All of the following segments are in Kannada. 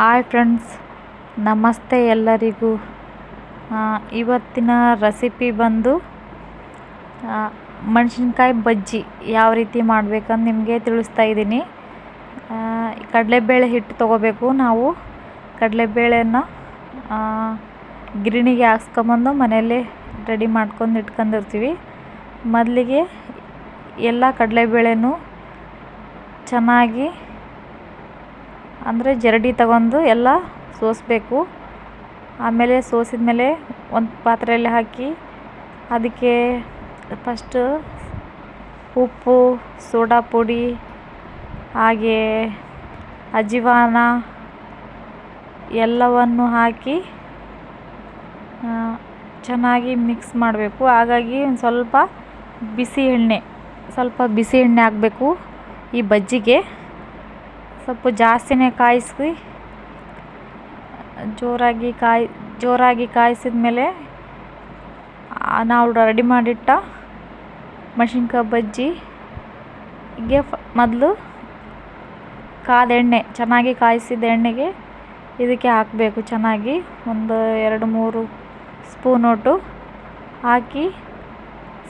ಹಾಯ್ ಫ್ರೆಂಡ್ಸ್, ನಮಸ್ತೆ ಎಲ್ಲರಿಗೂ. ಇವತ್ತಿನ ರೆಸಿಪಿ ಬಂದು ಮೆಣಸಿನ್ಕಾಯಿ ಬಜ್ಜಿ ಯಾವ ರೀತಿ ಮಾಡಬೇಕಂತ ನಿಮಗೆ ತಿಳಿಸ್ತಾ ಇದ್ದೀನಿ. ಕಡಲೆಬೇಳೆ ಹಿಟ್ಟು ತೊಗೋಬೇಕು. ನಾವು ಕಡಲೆಬೇಳೆನ ಗಿರಣಿಗೆ ಹಾಕ್ಸ್ಕೊಂಬಂದು ಮನೆಯಲ್ಲೇ ರೆಡಿ ಮಾಡ್ಕೊಂಡು ಇಟ್ಕೊಂಡಿರ್ತೀವಿ. ಮೊದಲಿಗೆ ಎಲ್ಲ ಕಡಲೆಬೇಳೆನೂ ಚೆನ್ನಾಗಿ ಅಂದರೆ ಜರಡಿ ತಗೊಂಡು ಎಲ್ಲ ಸೋಸಬೇಕು. ಆಮೇಲೆ ಸೋಸಿದ ಮೇಲೆ ಒಂದು ಪಾತ್ರೆಯಲ್ಲಿ ಹಾಕಿ ಅದಕ್ಕೆ ಫಸ್ಟು ಉಪ್ಪು, ಸೋಡಾ ಪುಡಿ, ಹಾಗೆ ಅಜಿವಾನ ಎಲ್ಲವನ್ನು ಹಾಕಿ ಚೆನ್ನಾಗಿ ಮಿಕ್ಸ್ ಮಾಡಬೇಕು. ಹಾಗಾಗಿ ಒಂದು ಸ್ವಲ್ಪ ಬಿಸಿ ಎಣ್ಣೆ ಹಾಕಬೇಕು. ಈ ಬಜ್ಜಿಗೆ ಸ್ವಲ್ಪ ಜಾಸ್ತಿನೇ ಕಾಯಿಸಿ ಜೋರಾಗಿ ಕಾಯಿಸಿದ ಮೇಲೆ ನಾವು ರೆಡಿ ಮಾಡಿಟ್ಟ ಮೆಣಸಿನ್ಕಾಯಿ ಬಜ್ಜಿಗೆ ಮೊದಲು ಚೆನ್ನಾಗಿ ಕಾಯಿಸಿದ ಎಣ್ಣೆಗೆ ಇದಕ್ಕೆ ಹಾಕಬೇಕು. ಚೆನ್ನಾಗಿ ಒಂದು 2-3 ಸ್ಪೂನೊಟ್ಟು ಹಾಕಿ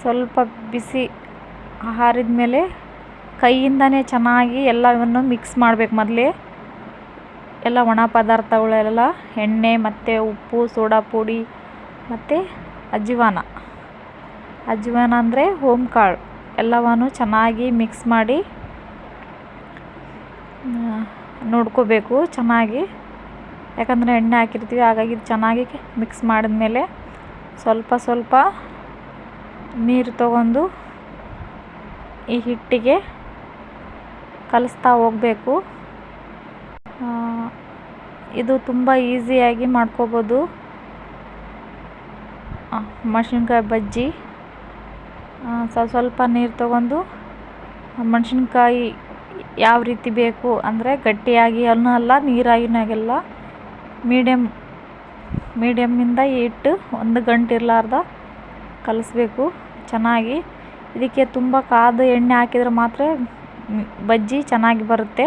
ಸ್ವಲ್ಪ ಬಿಸಿ ಆರಿದ ಮೇಲೆ ಕೈಯಿಂದನೇ ಚೆನ್ನಾಗಿ ಎಲ್ಲವನ್ನು ಮಿಕ್ಸ್ ಮಾಡಬೇಕು. ಮೊದಲೇ ಎಲ್ಲ ಒಣ ಪದಾರ್ಥಗಳೆಲ್ಲ ಎಣ್ಣೆ ಮತ್ತು ಉಪ್ಪು, ಸೋಡಾ ಪುಡಿ ಮತ್ತು ಅಜಿವಾನ ಅಂದರೆ ಓಂಕಾಳು ಎಲ್ಲವನ್ನು ಚೆನ್ನಾಗಿ ಮಿಕ್ಸ್ ಮಾಡಿ ನೋಡ್ಕೋಬೇಕು ಚೆನ್ನಾಗಿ. ಯಾಕಂದರೆ ಎಣ್ಣೆ ಹಾಕಿರ್ತೀವಿ, ಹಾಗಾಗಿ ಚೆನ್ನಾಗಿ ಮಿಕ್ಸ್ ಮಾಡಿದ್ಮೇಲೆ ಸ್ವಲ್ಪ ನೀರು ತಗೊಂಡು ಈ ಹಿಟ್ಟಿಗೆ ಕಲಿಸ್ತಾ ಹೋಗಬೇಕು. ಇದು ತುಂಬ ಈಸಿಯಾಗಿ ಮಾಡ್ಕೋಬೋದು ಮೆಣಸಿನ್ಕಾಯಿ ಬಜ್ಜಿ. ಸ್ವಲ್ಪ ನೀರು ತಗೊಂಡು ಮೆಣಸಿನ್ಕಾಯಿ ಯಾವ ರೀತಿ ಬೇಕು ಅಂದರೆ ಗಟ್ಟಿಯಾಗಿ ಅಲ್ಲ, ನೀರಾಗಿನಾಗೆಲ್ಲ ಮೀಡಿಯಮ್ಮಿಂದ ಇಟ್ಟು 1 ಗಂಟೆ ಇರಲಾರ್ದ ಕಲಿಸ್ಬೇಕು ಚೆನ್ನಾಗಿ. ಇದಕ್ಕೆ ತುಂಬ ಕಾದ ಎಣ್ಣೆ ಹಾಕಿದರೆ ಮಾತ್ರ ಬಜ್ಜಿ ಚೆನ್ನಾಗಿ ಬರುತ್ತೆ.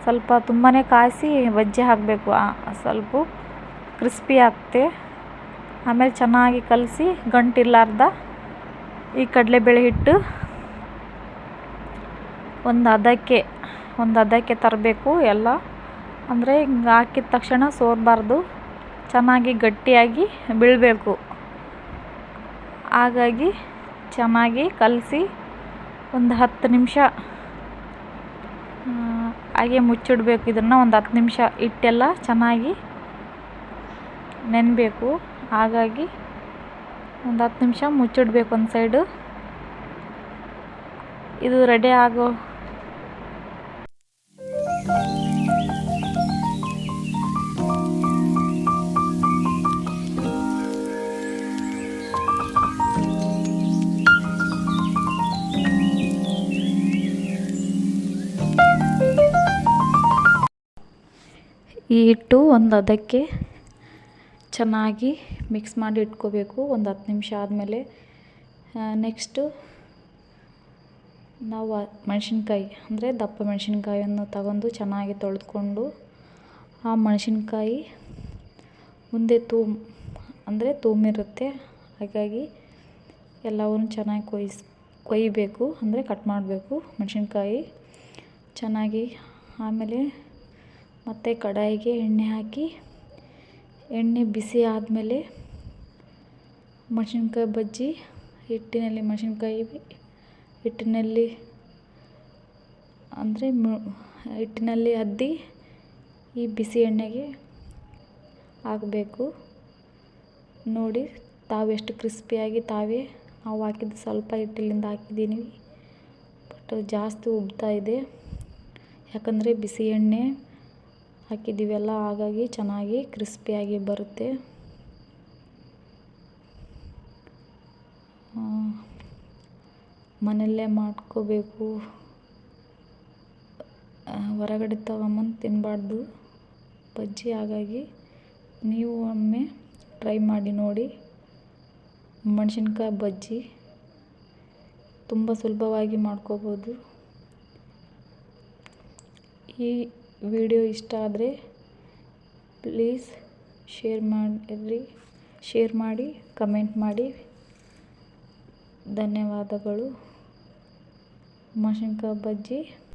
ಸ್ವಲ್ಪ ತುಂಬಾ ಕಾಯಿಸಿ ಬಜ್ಜಿ ಹಾಕಬೇಕು, ಸ್ವಲ್ಪ ಕ್ರಿಸ್ಪಿ ಆಗುತ್ತೆ. ಆಮೇಲೆ ಚೆನ್ನಾಗಿ ಕಲಸಿ ಗಂಟಿರಲಾರ್ದ ಈ ಕಡಲೆಬೇಳೆ ಹಿಟ್ಟು ಒಂದು ಹದಕ್ಕೆ ತರಬೇಕು ಎಲ್ಲ. ಅಂದರೆ ಹಿಂಗೆ ಹಾಕಿದ ತಕ್ಷಣ ಸೋರಬಾರ್ದು, ಚೆನ್ನಾಗಿ ಗಟ್ಟಿಯಾಗಿ ಬೀಳಬೇಕು. ಹಾಗಾಗಿ ಚೆನ್ನಾಗಿ ಕಲಸಿ ಒಂದು 10 ನಿಮಿಷ ಹಾಗೆ ಮುಚ್ಚಿಡಬೇಕು. ಇದನ್ನು ಒಂದು 10 ನಿಮಿಷ ಹಿಟ್ಟೆಲ್ಲ ಚೆನ್ನಾಗಿ ನೆನಬೇಕು. ಹಾಗಾಗಿ ಒಂದು 10 ನಿಮಿಷ ಮುಚ್ಚಿಡಬೇಕು ಒಂದು ಸೈಡು. ಇದು ರೆಡಿ ಆಗೋ ಈ ಹಿಟ್ಟು ಒಂದು ಹದಕ್ಕೆ ಚೆನ್ನಾಗಿ ಮಿಕ್ಸ್ ಮಾಡಿ ಇಟ್ಕೋಬೇಕು. ಒಂದು 10 ನಿಮಿಷ ಆದಮೇಲೆ ನೆಕ್ಸ್ಟು ನಾವು ಮೆಣಸಿನ್ಕಾಯಿ ಅಂದರೆ ದಪ್ಪ ಮೆಣಸಿನ್ಕಾಯನ್ನು ತಗೊಂಡು ಚೆನ್ನಾಗಿ ತೊಳೆದುಕೊಂಡು ಆ ಮೆಣಸಿನ್ಕಾಯಿ ಮುಂದೆ ತೂಮಿರುತ್ತೆ. ಹಾಗಾಗಿ ಎಲ್ಲವನ್ನು ಚೆನ್ನಾಗಿ ಕೊಯ್ಯಬೇಕು, ಅಂದರೆ ಕಟ್ ಮಾಡಬೇಕು ಮೆಣಸಿನ್ಕಾಯಿ ಚೆನ್ನಾಗಿ. ಆಮೇಲೆ ಮತ್ತು ಕಡಾಯಿಗೆ ಎಣ್ಣೆ ಹಾಕಿ ಎಣ್ಣೆ ಬಿಸಿ ಆದಮೇಲೆ ಮೆಣಸಿನ್ಕಾಯಿ ಬಜ್ಜಿ ಹಿಟ್ಟಿನಲ್ಲಿ ಅದ್ದಿ ಈ ಬಿಸಿ ಎಣ್ಣೆಗೆ ಹಾಕಬೇಕು. ನೋಡಿ ತಾವೆಷ್ಟು ಕ್ರಿಸ್ಪಿಯಾಗಿ ನಾವು ಹಾಕಿದ್ದು ಸ್ವಲ್ಪ ಹಿಟ್ಟಿನಿಂದ ಹಾಕಿದ್ದೀನಿ, ಬಟ್ ಜಾಸ್ತಿ ಉಬ್ತಾ ಇದೆ. ಯಾಕಂದರೆ ಬಿಸಿ ಎಣ್ಣೆ ಹಾಕಿದ್ದೀವಲ್ಲ, ಹಾಗಾಗಿ ಚೆನ್ನಾಗಿ ಕ್ರಿಸ್ಪಿಯಾಗಿ ಬರುತ್ತೆ. ಮನೆಯಲ್ಲೇ ಮಾಡ್ಕೋಬೇಕು, ಹೊರಗಡೆ ತಗೊಂಬಂದು ತಿನ್ನಬಾರ್ದು ಬಜ್ಜಿ. ಹಾಗಾಗಿ ನೀವು ಒಮ್ಮೆ ಟ್ರೈ ಮಾಡಿ ನೋಡಿ. ಮೆಣಸಿನ್ಕಾಯಿ ಬಜ್ಜಿ ತುಂಬ ಸುಲಭವಾಗಿ ಮಾಡ್ಕೋಬೋದು. ಈ ವಿಡಿಯೋ ಇಷ್ಟ ಆದರೆ ಪ್ಲೀಸ್ ಶೇರ್ ಮಾಡಿ ಕಮೆಂಟ್ ಮಾಡಿ. ಧನ್ಯವಾದಗಳು. ಮೆಣಸಿನ್ಕಾಯಿ ಬಜ್ಜಿ